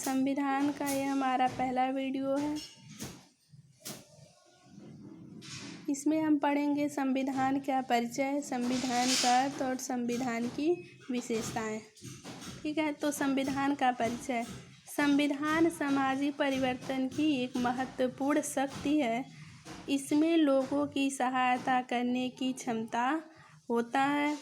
संविधान का यह हमारा पहला वीडियो है। इसमें हम पढ़ेंगे संविधान का परिचय, संविधान का अर्थ और संविधान की विशेषताएं। ठीक है, तो संविधान का परिचय। संविधान सामाजिक परिवर्तन की एक महत्वपूर्ण शक्ति है। इसमें लोगों की सहायता करने की क्षमता होता है,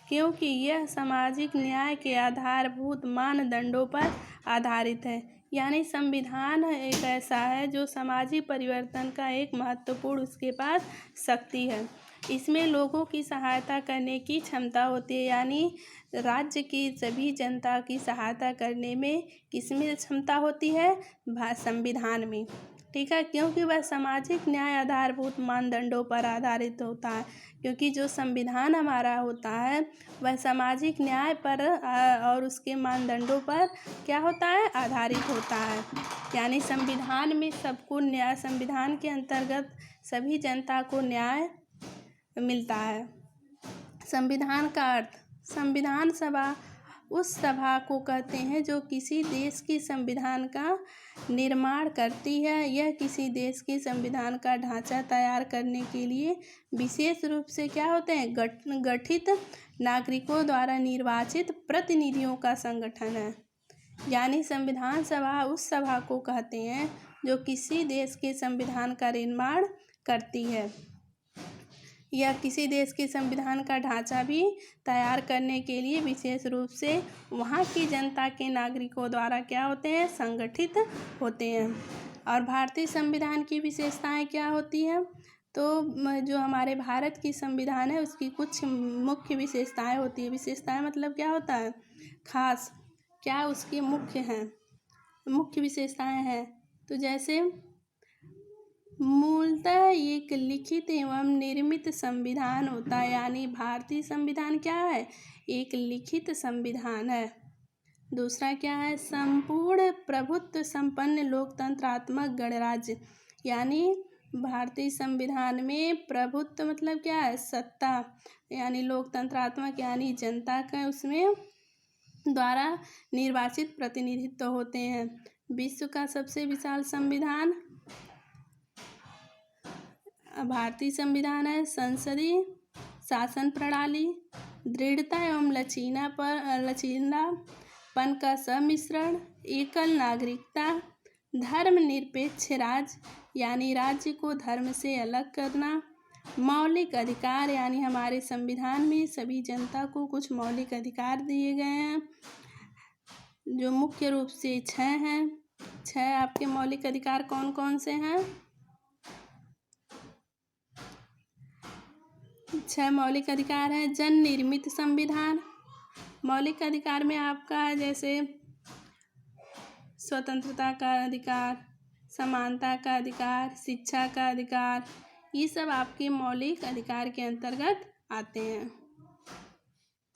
क्योंकि यह सामाजिक न्याय के आधारभूत मानदंडों पर आधारित है। यानी संविधान एक ऐसा है जो सामाजिक परिवर्तन का एक महत्वपूर्ण उसके पास शक्ति है। इसमें लोगों की सहायता करने की क्षमता होती है, यानी राज्य की सभी जनता की सहायता करने में किसमें क्षमता होती है? संविधान में। ठीक है, क्योंकि वह सामाजिक न्याय आधारभूत मानदंडों पर आधारित होता है। क्योंकि जो संविधान हमारा होता है वह सामाजिक न्याय पर और उसके मानदंडों पर क्या होता है? आधारित होता है। यानी संविधान में सबको न्याय, संविधान के अंतर्गत सभी जनता को न्याय मिलता है। संविधान का अर्थ। संविधान सभा उस सभा को कहते हैं जो किसी देश की संविधान का निर्माण करती है। यह किसी देश के संविधान का ढांचा तैयार करने के लिए विशेष रूप से क्या होते हैं? गठित नागरिकों द्वारा निर्वाचित प्रतिनिधियों का संगठन है। यानी संविधान सभा उस सभा को कहते हैं जो किसी देश के संविधान का निर्माण करती है। यह किसी देश के संविधान का ढांचा भी तैयार करने के लिए विशेष रूप से वहाँ की जनता के नागरिकों द्वारा क्या होते हैं? संगठित होते हैं। और भारतीय संविधान की विशेषताएं क्या होती हैं? तो जो हमारे भारत की संविधान है उसकी कुछ मुख्य विशेषताएं होती है। विशेषताएं मतलब क्या होता है? खास क्या उसकी मुख्य हैं, मुख्य विशेषताएं हैं। तो जैसे मूलतः एक लिखित एवं निर्मित संविधान होता है। यानी भारतीय संविधान क्या है? एक लिखित संविधान है। दूसरा क्या है? संपूर्ण प्रभुत्व संपन्न लोकतंत्रात्मक गणराज्य। यानी भारतीय संविधान में प्रभुत्व मतलब क्या है? सत्ता। यानी लोकतंत्रात्मक यानी जनता का उसमें द्वारा निर्वाचित प्रतिनिधित्व होते हैं। विश्व का सबसे विशाल संविधान भारतीय संविधान है। संसदीय शासन प्रणाली, दृढ़ता एवं लचीलापन का सम्मिश्रण, एकल नागरिकता, धर्मनिरपेक्ष राज्य यानी राज्य को धर्म से अलग करना, मौलिक अधिकार यानी हमारे संविधान में सभी जनता को कुछ मौलिक अधिकार दिए गए हैं जो मुख्य रूप से 6 हैं। 6 आपके मौलिक अधिकार कौन कौन से हैं? 6 मौलिक अधिकार हैं। जन निर्मित संविधान। मौलिक अधिकार में आपका है जैसे स्वतंत्रता का अधिकार, समानता का अधिकार, शिक्षा का अधिकार, ये सब आपके मौलिक अधिकार के अंतर्गत आते हैं।